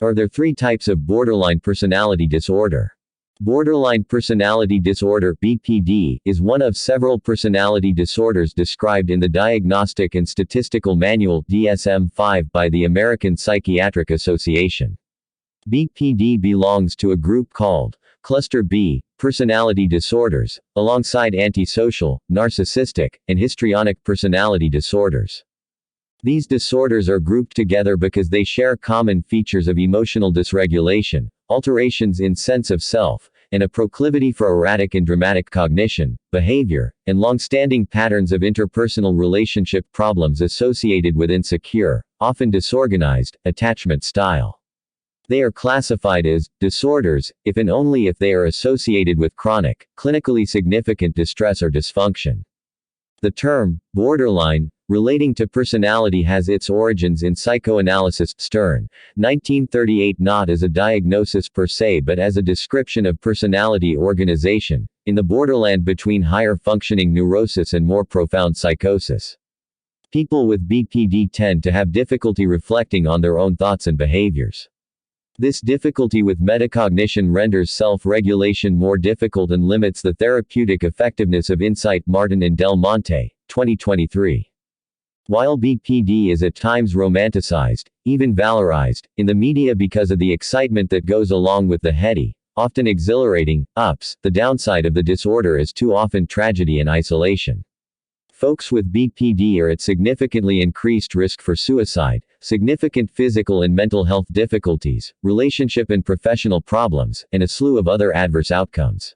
Are there three types of borderline personality disorder? Borderline personality disorder (BPD) is one of several personality disorders described in the Diagnostic and Statistical Manual (DSM-5) by the American Psychiatric Association. BPD belongs to a group called Cluster B personality disorders, alongside antisocial, narcissistic, and histrionic personality disorders. These disorders are grouped together because they share common features of emotional dysregulation, alterations in sense of self, and a proclivity for erratic and dramatic cognition, behavior, and long-standing patterns of interpersonal relationship problems associated with insecure, often disorganized, attachment style. They are classified as disorders if and only if they are associated with chronic, clinically significant distress or dysfunction. The term borderline relating to personality has its origins in psychoanalysis. Stern, 1938, not as a diagnosis per se but as a description of personality organization, in the borderland between higher functioning neurosis and more profound psychosis. People with BPD tend to have difficulty reflecting on their own thoughts and behaviors. This difficulty with metacognition renders self-regulation more difficult and limits the therapeutic effectiveness of insight. Martin and Del Monte, 2023. While BPD is at times romanticized, even valorized, in the media because of the excitement that goes along with the heady, often exhilarating, ups, the downside of the disorder is too often tragedy and isolation. Folks with BPD are at significantly increased risk for suicide, significant physical and mental health difficulties, relationship and professional problems, and a slew of other adverse outcomes.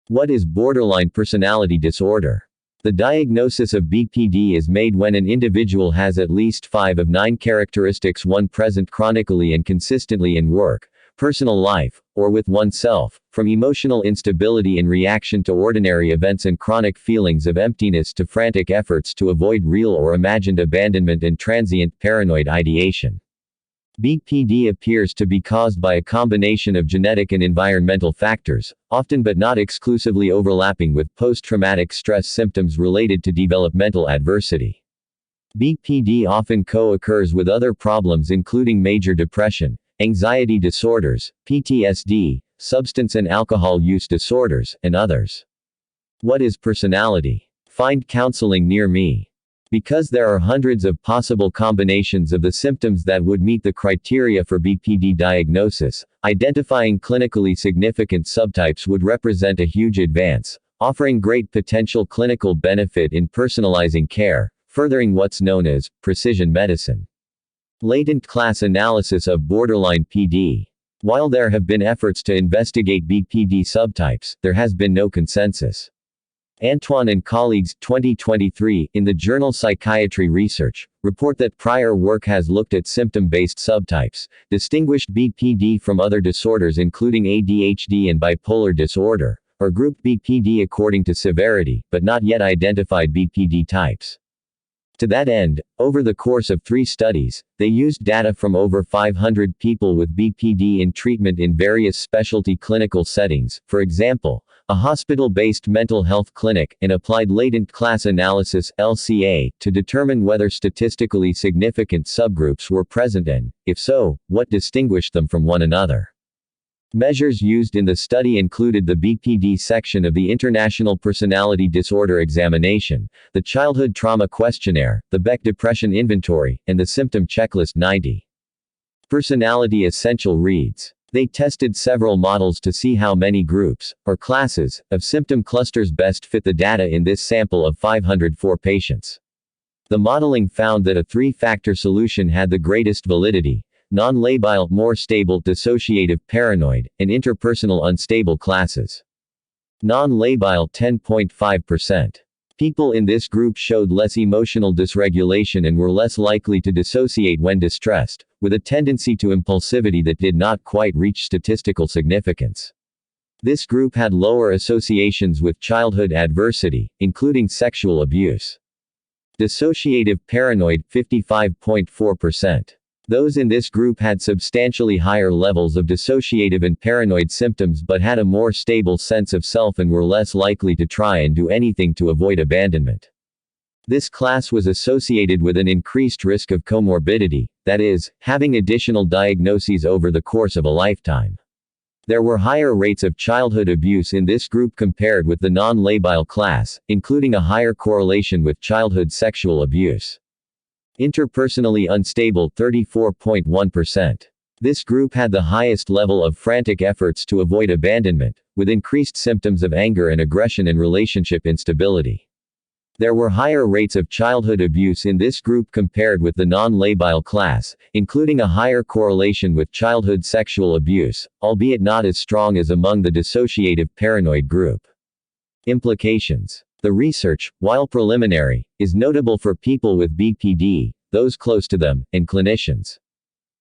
What is borderline personality disorder? The diagnosis of BPD is made when an individual has at least 5 of 9 characteristics: 1 present chronically and consistently in work, personal life, or with oneself, from emotional instability in reaction to ordinary events and chronic feelings of emptiness to frantic efforts to avoid real or imagined abandonment and transient paranoid ideation. BPD appears to be caused by a combination of genetic and environmental factors, often but not exclusively overlapping with post-traumatic stress symptoms related to developmental adversity. BPD often co-occurs with other problems including major depression, anxiety disorders, PTSD, substance and alcohol use disorders, and others. What is personality? Find counseling near me. Because there are hundreds of possible combinations of the symptoms that would meet the criteria for BPD diagnosis, identifying clinically significant subtypes would represent a huge advance, offering great potential clinical benefit in personalizing care, furthering what's known as precision medicine. Latent class analysis of borderline PD. While there have been efforts to investigate BPD subtypes, there has been no consensus. Antoine and colleagues, 2023, in the journal Psychiatry Research, report that prior work has looked at symptom-based subtypes, distinguished BPD from other disorders including ADHD and bipolar disorder, or grouped BPD according to severity, but not yet identified BPD types. To that end, over the course of 3 studies, they used data from over 500 people with BPD in treatment in various specialty clinical settings, for example, a hospital-based mental health clinic, and applied latent class analysis (LCA) to determine whether statistically significant subgroups were present and, if so, what distinguished them from one another. Measures used in the study included the BPD section of the International Personality Disorder Examination, the Childhood Trauma Questionnaire, the Beck Depression Inventory, and the Symptom Checklist 90. Personality Essential Reads. They tested several models to see how many groups, or classes, of symptom clusters best fit the data in this sample of 504 patients. The modeling found that a 3-factor solution had the greatest validity: non-labile, more stable, dissociative, paranoid, and interpersonal unstable classes. Non-labile 10.5%. People in this group showed less emotional dysregulation and were less likely to dissociate when distressed, with a tendency to impulsivity that did not quite reach statistical significance. This group had lower associations with childhood adversity, including sexual abuse. Dissociative paranoid 55.4%. Those in this group had substantially higher levels of dissociative and paranoid symptoms but had a more stable sense of self and were less likely to try and do anything to avoid abandonment. This class was associated with an increased risk of comorbidity, that is, having additional diagnoses over the course of a lifetime. There were higher rates of childhood abuse in this group compared with the non-labile class, including a higher correlation with childhood sexual abuse. Interpersonally unstable 34.1%. This group had the highest level of frantic efforts to avoid abandonment, with increased symptoms of anger and aggression and relationship instability. There were higher rates of childhood abuse in this group compared with the non-labile class, including a higher correlation with childhood sexual abuse, albeit not as strong as among the dissociative paranoid group. Implications. The research, while preliminary, is notable for people with BPD, those close to them, and clinicians.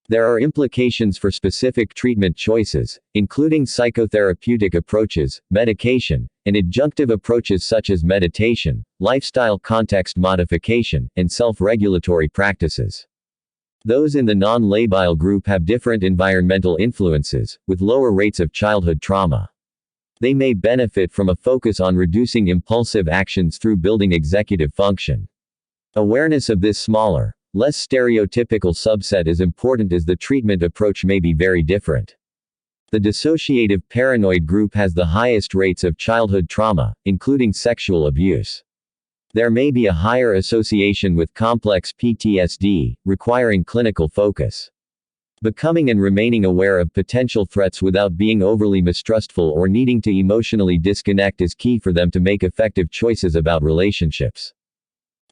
There are implications for specific treatment choices, including psychotherapeutic approaches, medication, and adjunctive approaches such as meditation, lifestyle context modification, and self-regulatory practices. Those in the non-labile group have different environmental influences, with lower rates of childhood trauma. They may benefit from a focus on reducing impulsive actions through building executive function. Awareness of this smaller, less stereotypical subset is important as the treatment approach may be very different. The dissociative paranoid group has the highest rates of childhood trauma, including sexual abuse. There may be a higher association with complex PTSD, requiring clinical focus. Becoming and remaining aware of potential threats without being overly mistrustful or needing to emotionally disconnect is key for them to make effective choices about relationships.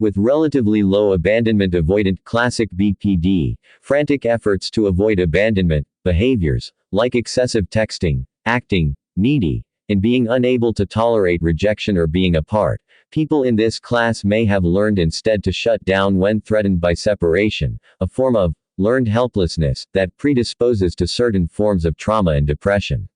With relatively low abandonment avoidant classic BPD, frantic efforts to avoid abandonment, behaviors, like excessive texting, acting, needy, and being unable to tolerate rejection or being apart, people in this class may have learned instead to shut down when threatened by separation, a form of learned helplessness that predisposes to certain forms of trauma and depression.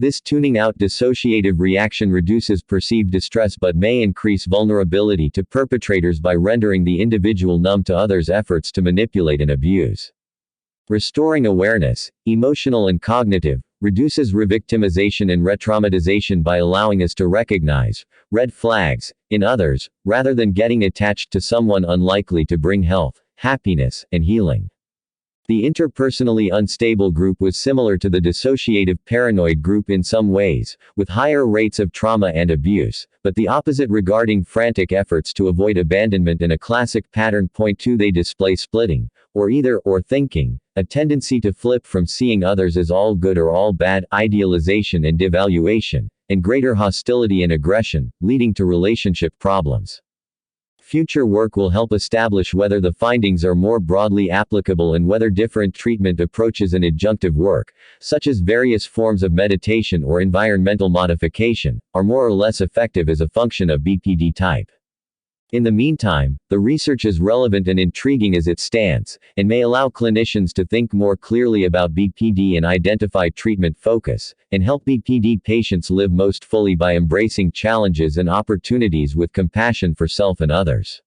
This tuning out dissociative reaction reduces perceived distress but may increase vulnerability to perpetrators by rendering the individual numb to others' efforts to manipulate and abuse. Restoring awareness, emotional and cognitive, reduces revictimization and retraumatization by allowing us to recognize red flags in others, rather than getting attached to someone unlikely to bring health, happiness, and healing. The interpersonally unstable group was similar to the dissociative paranoid group in some ways, with higher rates of trauma and abuse, but the opposite regarding frantic efforts to avoid abandonment and a classic pattern point to they display splitting, or either or thinking, a tendency to flip from seeing others as all good or all bad, idealization and devaluation, and greater hostility and aggression, leading to relationship problems. Future work will help establish whether the findings are more broadly applicable and whether different treatment approaches and adjunctive work, such as various forms of meditation or environmental modification, are more or less effective as a function of BPD type. In the meantime, the research is relevant and intriguing as it stands, and may allow clinicians to think more clearly about BPD and identify treatment focus, and help BPD patients live most fully by embracing challenges and opportunities with compassion for self and others.